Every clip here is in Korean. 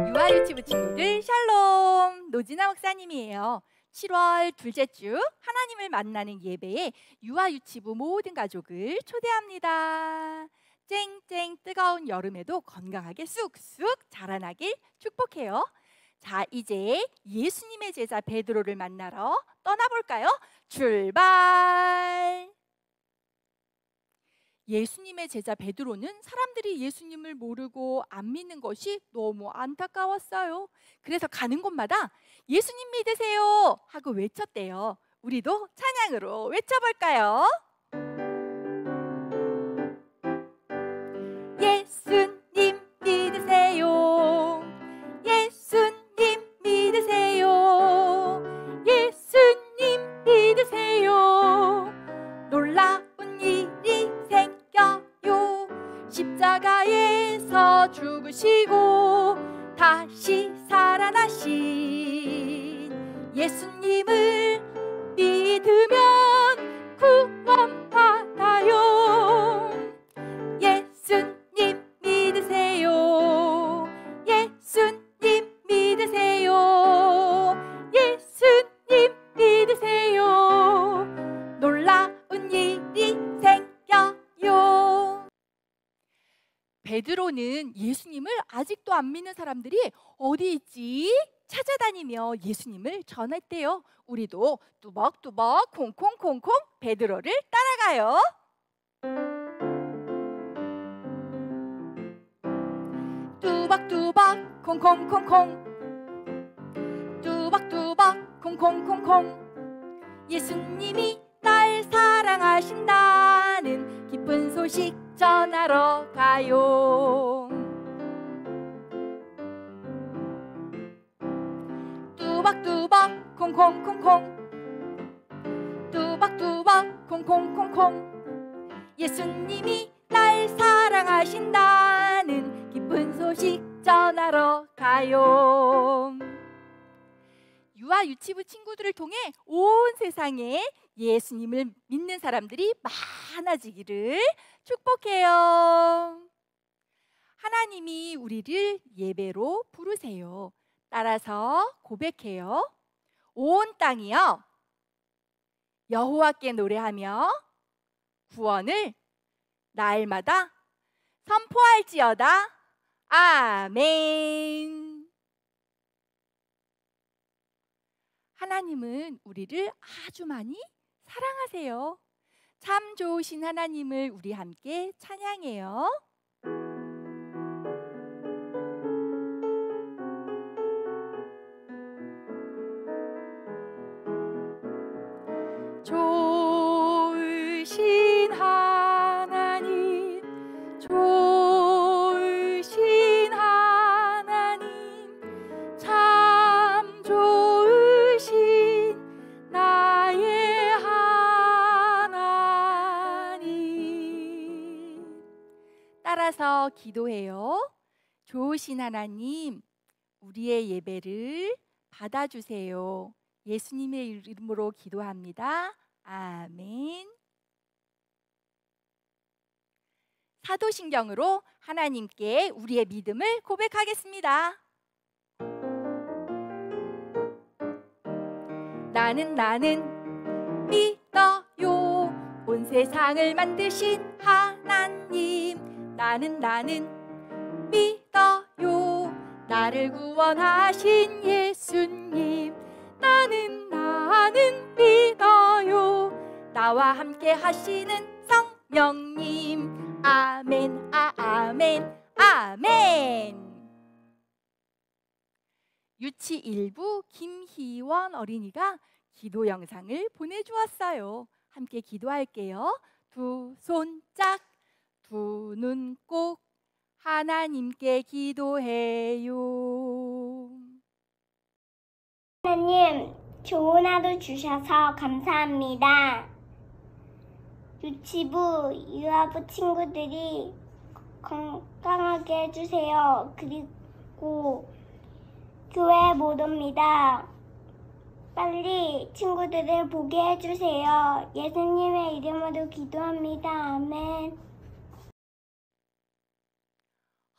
유아유치부 친구들 샬롬! 노진아 목사님이에요. 7월 둘째 주 하나님을 만나는 예배에 유아유치부 모든 가족을 초대합니다. 쨍쨍 뜨거운 여름에도 건강하게 쑥쑥 자라나길 축복해요. 자, 이제 예수님의 제자 베드로를 만나러 떠나볼까요? 출발! 예수님의 제자 베드로는 사람들이 예수님을 모르고 안 믿는 것이 너무 안타까웠어요. 그래서 가는 곳마다 예수님 믿으세요 하고 외쳤대요. 우리도 찬양으로 외쳐볼까요? 예수님 믿으세요. 예수님 믿으세요. 예수님 믿으세요. 놀라운 일이 생겨요. 십자가에서 죽으시고 다시 살아나신 예수님을 믿으면 구원받아요. 예수님 믿으세요. 예수님 믿으세요. 예수님 믿으세요. 놀라운 일이 생겨요. 베드로는 예수님을 아직도 안 믿는 사람들이 어디 있지? 찾아다니며 예수님을 전했대요. 우리도 뚜벅뚜벅 콩콩콩콩 베드로를 따라가요. 뚜벅뚜벅 콩콩콩콩 뚜벅뚜벅 콩콩콩콩 예수님이 날 사랑하신다는 기쁜 소식 전하러 가요. 뚜벅뚜벅 콩콩콩콩 뚜벅뚜벅 콩콩콩콩 예수님이 날 사랑하신다는 기쁜 소식 전하러 가요. 유아유치부 친구들을 통해 온 세상에 예수님을 믿는 사람들이 많아지기를 축복해요. 하나님이 우리를 예배로 부르세요. 따라서 고백해요. 온 땅이여 여호와께 노래하며 구원을 날마다 선포할지어다. 아멘. 하나님은 우리를 아주 많이 사랑하세요. 참 좋으신 하나님을 우리 함께 찬양해요. 좋으신 하나님, 좋으신 하나님, 참 좋으신 나의 하나님. 따라서 기도해요. 좋으신 하나님, 우리의 예배를 받아주세요. 예수님의 이름으로 기도합니다. 아멘. 사도신경으로 하나님께 우리의 믿음을 고백하겠습니다. 나는 믿어요. 온 세상을 만드신 하나님. 나는 믿어요. 나를 구원하신 예수님. 나는 믿어요. 나와 함께 하시는 성령님. 아멘, 아멘, 아멘. 유치 1부 김희원 어린이가 기도 영상을 보내주었어요. 함께 기도할게요. 두 손 짝, 두 눈 꼭 하나님께 기도해요. 하나님, 좋은 하루 주셔서 감사합니다. 유치부, 유아부 친구들이 건강하게 해주세요. 그리고 교회 못 옵니다. 빨리 친구들을 보게 해주세요. 예수님의 이름으로 기도합니다. 아멘.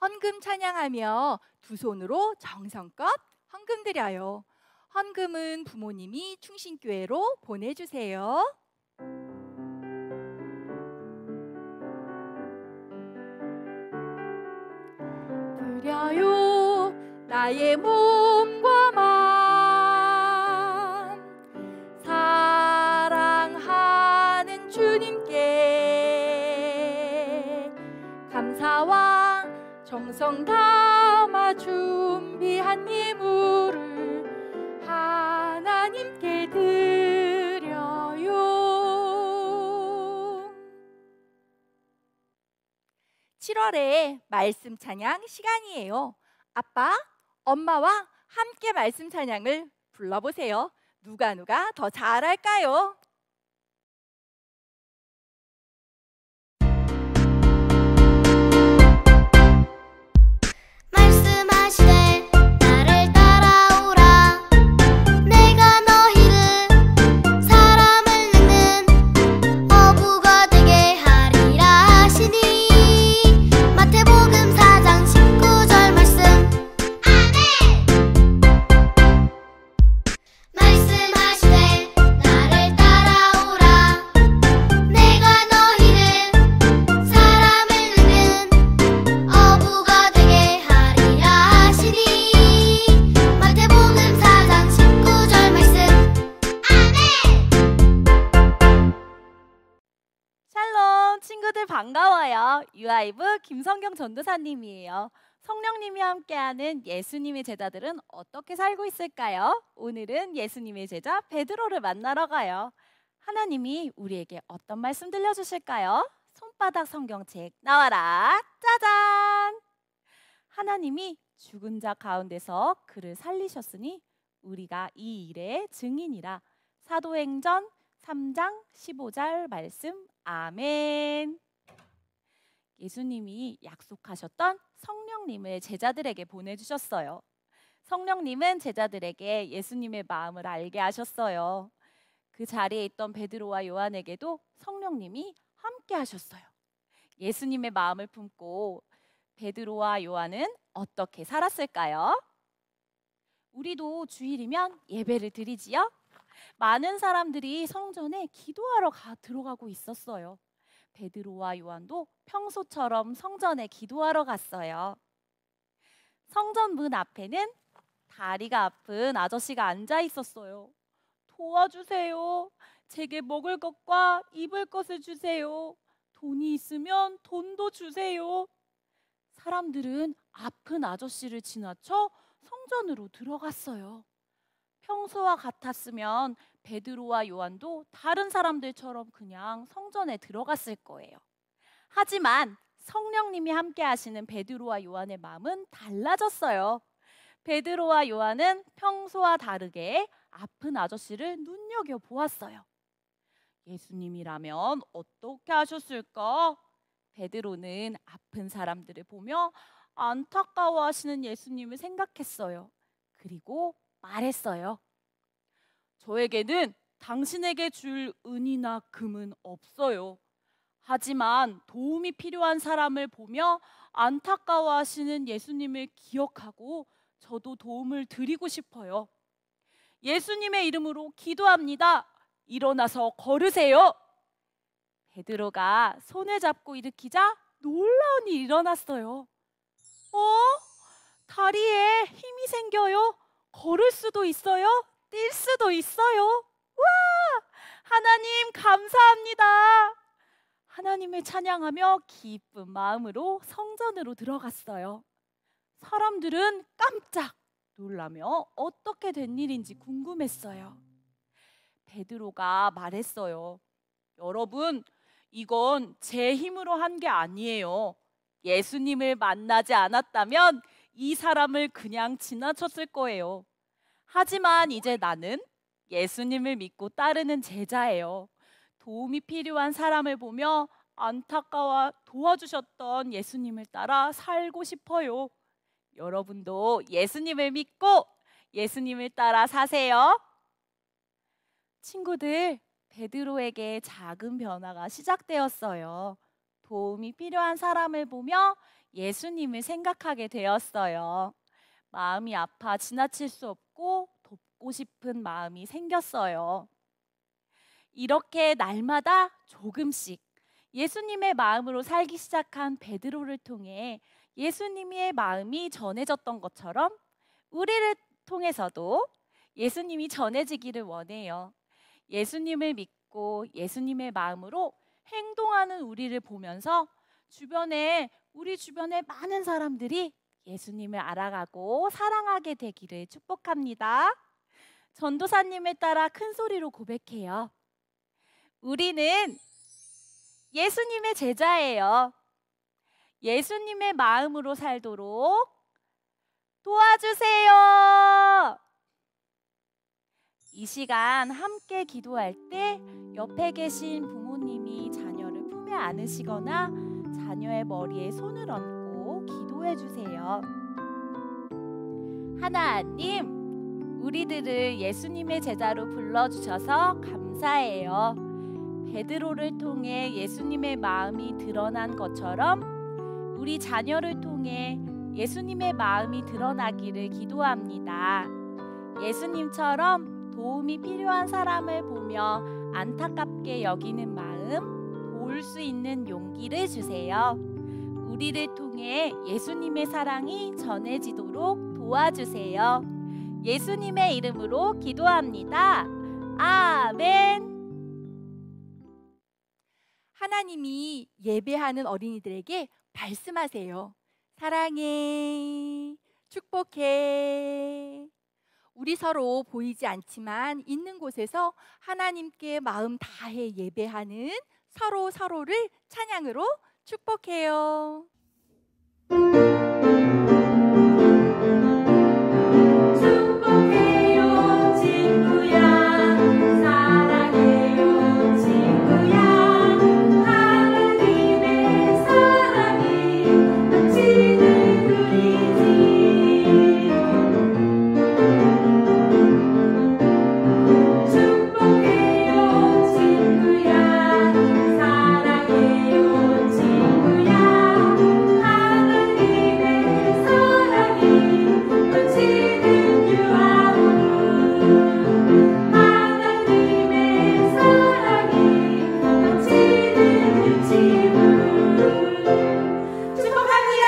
헌금 찬양하며 두 손으로 정성껏 헌금 드려요. 헌금은 부모님이 충신교회로 보내주세요. 드려요 나의 몸과 마음 사랑하는 주님께 감사와 정성 담아 준비한 예물을 하나님께 드려요. 7월에 말씀 찬양 시간이에요. 아빠, 엄마와 함께 말씀 찬양을 불러보세요. 누가 더 잘할까요? 말씀하시되 나를 따라오라 내가 너희를 사람을 늙는 어부가 되게 하리라 하시니 마태복음 4장 19절 말씀. 아멘. 말씀하시되 나를 따라오라 내가 너희를 사람을 늙는 어부가 되게 하리라 하시니 마태복음 4장 19절 말씀. 아멘. 샬롬 친구들 반가워요. 유아이브 김성경 전도사님이에요. 성령님이 함께하는 예수님의 제자들은 어떻게 살고 있을까요? 오늘은 예수님의 제자 베드로를 만나러 가요. 하나님이 우리에게 어떤 말씀 들려주실까요? 손바닥 성경책 나와라. 짜잔! 하나님이 죽은 자 가운데서 그를 살리셨으니 우리가 이 일의 증인이라. 사도행전 3장 15절 말씀. 아멘. 예수님이 약속하셨던 성령님을 제자들에게 보내주셨어요. 성령님은 제자들에게 예수님의 마음을 알게 하셨어요. 그 자리에 있던 베드로와 요한에게도 성령님이 함께 하셨어요. 예수님의 마음을 품고 베드로와 요한은 어떻게 살았을까요? 우리도 주일이면 예배를 드리지요? 많은 사람들이 성전에 기도하러 들어가고 있었어요. 베드로와 요한도 평소처럼 성전에 기도하러 갔어요. 성전 문 앞에는 다리가 아픈 아저씨가 앉아 있었어요. 도와주세요. 제게 먹을 것과 입을 것을 주세요. 돈이 있으면 돈도 주세요. 사람들은 아픈 아저씨를 지나쳐 성전으로 들어갔어요. 평소와 같았으면 베드로와 요한도 다른 사람들처럼 그냥 성전에 들어갔을 거예요. 하지만 성령님이 함께 하시는 베드로와 요한의 마음은 달라졌어요. 베드로와 요한은 평소와 다르게 아픈 아저씨를 눈여겨보았어요. 예수님이라면 어떻게 하셨을까? 베드로는 아픈 사람들을 보며 안타까워하시는 예수님을 생각했어요. 그리고 말했어요. 저에게는 당신에게 줄 은이나 금은 없어요. 하지만 도움이 필요한 사람을 보며 안타까워하시는 예수님을 기억하고 저도 도움을 드리고 싶어요. 예수님의 이름으로 기도합니다. 일어나서 걸으세요. 베드로가 손을 잡고 일으키자 놀라운 일이 일어났어요. 다리에 힘이 생겨요. 걸을 수도 있어요. 뛸 수도 있어요. 와! 하나님 감사합니다. 하나님을 찬양하며 기쁜 마음으로 성전으로 들어갔어요. 사람들은 깜짝 놀라며 어떻게 된 일인지 궁금했어요. 베드로가 말했어요. 여러분, 이건 제 힘으로 한 게 아니에요. 예수님을 만나지 않았다면 이 사람을 그냥 지나쳤을 거예요. 하지만 이제 나는 예수님을 믿고 따르는 제자예요. 도움이 필요한 사람을 보며 안타까워 도와주셨던 예수님을 따라 살고 싶어요. 여러분도 예수님을 믿고 예수님을 따라 사세요. 친구들, 베드로에게 작은 변화가 시작되었어요. 도움이 필요한 사람을 보며 예수님을 생각하게 되었어요. 마음이 아파 지나칠 수 없고 돕고 싶은 마음이 생겼어요. 이렇게 날마다 조금씩 예수님의 마음으로 살기 시작한 베드로를 통해 예수님의 마음이 전해졌던 것처럼 우리를 통해서도 예수님이 전해지기를 원해요. 예수님을 믿고 예수님의 마음으로 행동하는 우리를 보면서 우리 주변에 많은 사람들이 예수님을 알아가고 사랑하게 되기를 축복합니다. 전도사님을 따라 큰 소리로 고백해요. 우리는 예수님의 제자예요. 예수님의 마음으로 살도록 도와주세요. 이 시간 함께 기도할 때 옆에 계신 부모님이 자녀를 품에 안으시거나 자녀의 머리에 손을 얹고 기도해 주세요. 하나님, 우리들을 예수님의 제자로 불러주셔서 감사해요. 베드로를 통해 예수님의 마음이 드러난 것처럼 우리 자녀를 통해 예수님의 마음이 드러나기를 기도합니다. 예수님처럼 도움이 필요한 사람을 보며 안타깝게 여기는 마음, 도울 수 있는 용기를 주세요. 우리를 통해 예수님의 사랑이 전해지도록 도와주세요. 예수님의 이름으로 기도합니다. 아멘. 하나님이 예배하는 어린이들에게 말씀하세요. 사랑해, 축복해. 우리 서로 보이지 않지만 있는 곳에서 하나님께 마음 다해 예배하는 서로를 찬양으로 축복해요. 축복해요 친구야, 사랑해요 친구야. 하나님의 사랑이 넘치는 우리지. 축복해요 친구야, 사랑해요 친구야. 하나님의 사랑이 넘치는 유아문. 하나님의 사랑이 넘치는 유치문. 축복합니다.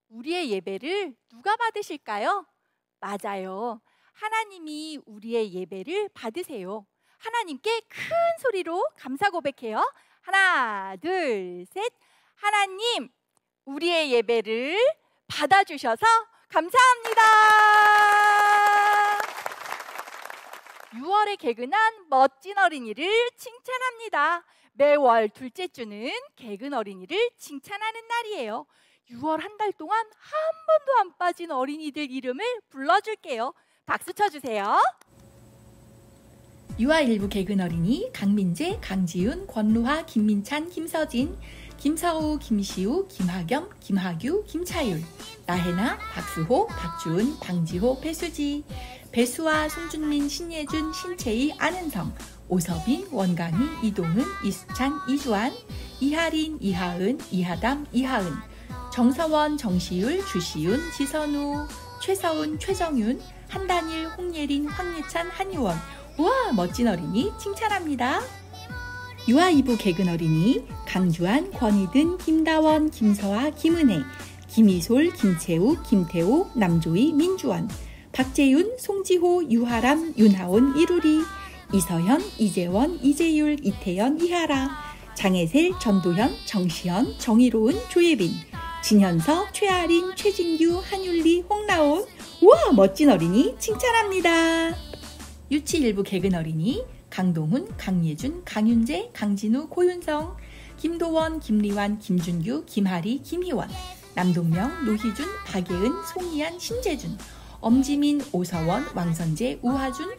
우리의 예배를 누가 받으실까요? 맞아요. 하나님이 우리의 예배를 받으세요. 하나님께 큰 소리로 감사 고백해요. 하나, 둘, 셋. 하나님, 우리의 예배를 받아주셔서 감사합니다. 6월에 개근한 멋진 어린이를 칭찬합니다. 매월 둘째 주는 개근 어린이를 칭찬하는 날이에요. 6월 한 달 동안 한 번도 안 빠진 어린이들 이름을 불러줄게요. 박수 쳐주세요. 유아 일부 개근 어린이 강민재, 강지윤, 권루하, 김민찬, 김서진, 김서우, 김시우, 김하겸, 김하규, 김차율, 나혜나, 박수호, 박주은, 방지호, 배수지, 배수아, 송준민, 신예준, 신채희, 안은성, 오서빈, 원강희, 이동은, 이수찬, 이주환, 이하린, 이하은, 이하담, 이하은, 정서원, 정시율, 주시윤, 지선우, 최서은, 최정윤, 한단일, 홍예린, 황예찬, 한유원. 우와, 멋진 어린이 칭찬합니다. 유아 2부 개근 어린이 강주한, 권희든, 김다원, 김서아, 김은혜, 김이솔, 김채우, 김태우, 남조희, 민주원, 박재윤, 송지호, 유하람, 윤하온, 이루리, 이서현, 이재원, 이재율, 이태연, 이하라, 장혜셀, 전도현, 정시현, 정희로운, 조예빈, 진현서, 최아린, 최진규, 한율리, 홍나온. 우와, 멋진 어린이 칭찬합니다. 유치 1부 개근 어린이 강동훈, 강예준, 강윤재, 강진우, 고윤성, 김도원, 김리완, 김준규, 김하리, 김희원, 남동명, 노희준, 박예은, 송희안, 신재준, 엄지민, 오서원, 왕선재, 우하준,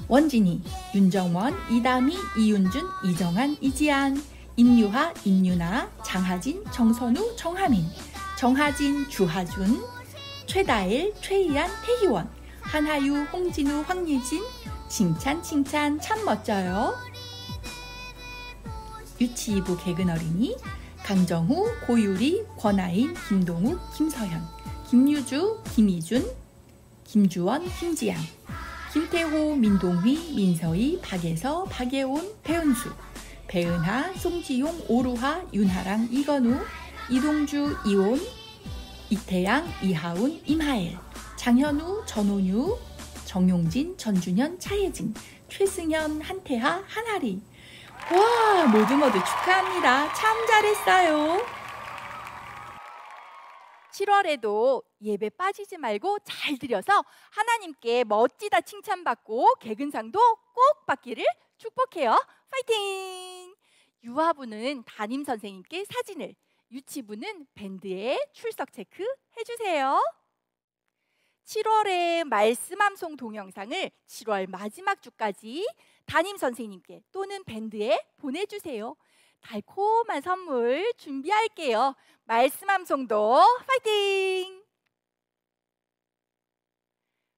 원진희, 윤정원, 이다미, 이윤준, 이정한, 이지안, 임유하, 임유나, 장하진, 정선우, 정하민, 정하진, 주하준, 최다엘, 최희안, 태희원, 한하유, 홍진우, 황예진, 칭찬 칭찬 참 멋져요. 유치부 개근 어린이 강정우, 고유리, 권아인, 김동욱, 김서현, 김유주, 김희준, 김주원, 김지양, 김태호, 민동휘, 민서희, 박예서, 박예온, 배은수, 배은하, 송지용, 오루하, 윤하랑, 이건우, 이동주, 이온, 이태양, 이하운, 임하엘, 장현우, 전온유, 정용진, 전준현, 차예진, 최승현, 한태하, 한하리. 와, 모두 축하합니다. 참 잘했어요. 7월에도 예배 빠지지 말고 잘 드려서 하나님께 멋지다 칭찬받고 개근상도 꼭 받기를 축복해요. 파이팅! 유아부는 담임 선생님께 사진을, 유치부는 밴드에 출석 체크 해주세요. 7월의 말씀 암송 동영상을 7월 마지막 주까지 담임 선생님께 또는 밴드에 보내주세요. 달콤한 선물 준비할게요. 말씀 암송도 파이팅!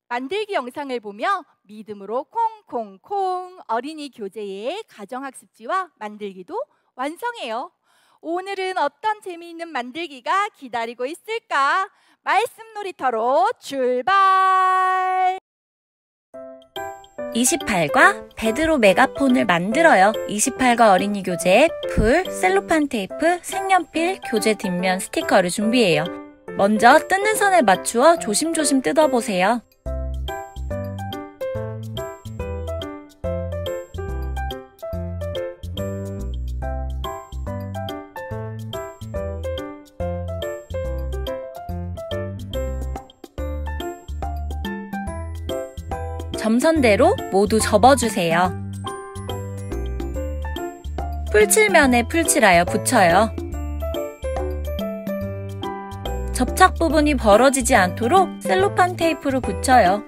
만들기 영상을 보며 믿음으로 콩콩콩 어린이 교재의 가정학습지와 만들기도 완성해요. 오늘은 어떤 재미있는 만들기가 기다리고 있을까? 말씀 놀이터로 출발! 28과 베드로 메가폰을 만들어요. 28과 어린이 교재에 풀, 셀로판 테이프, 색연필, 교재 뒷면 스티커를 준비해요. 먼저 뜯는 선에 맞추어 조심조심 뜯어보세요. 점선대로 모두 접어주세요. 풀칠면에 풀칠하여 붙여요. 접착 부분이 벌어지지 않도록 셀로판 테이프로 붙여요.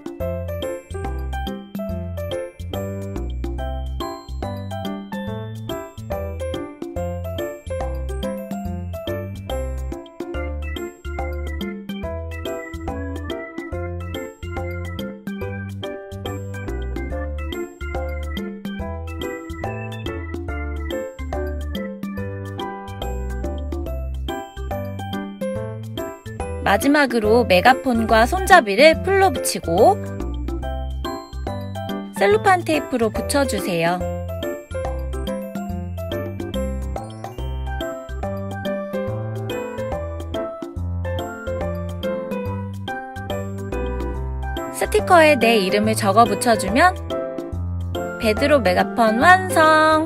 마지막으로 메가폰과 손잡이를 풀로 붙이고 셀로판 테이프로 붙여주세요. 스티커에 내 이름을 적어 붙여주면 베드로 메가폰 완성!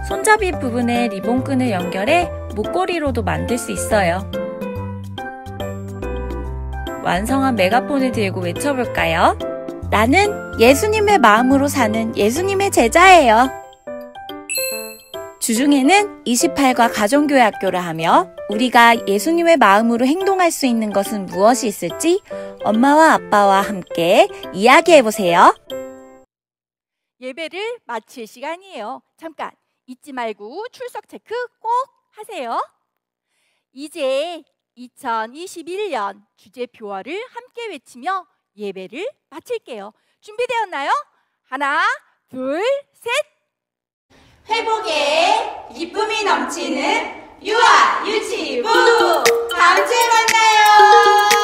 손잡이 부분에 리본끈을 연결해 목걸이로도 만들 수 있어요. 완성한 메가폰을 들고 외쳐볼까요? 나는 예수님의 마음으로 사는 예수님의 제자예요. 주중에는 28과 가정교회학교를 하며 우리가 예수님의 마음으로 행동할 수 있는 것은 무엇이 있을지 엄마와 아빠와 함께 이야기해보세요. 예배를 마칠 시간이에요. 잠깐 잊지 말고 출석 체크 꼭 하세요. 이제 2021년 주제 표어를 함께 외치며 예배를 마칠게요. 준비되었나요? 하나, 둘, 셋! 회복에 기쁨이 넘치는 유아 유치부! 다음 주에 만나요!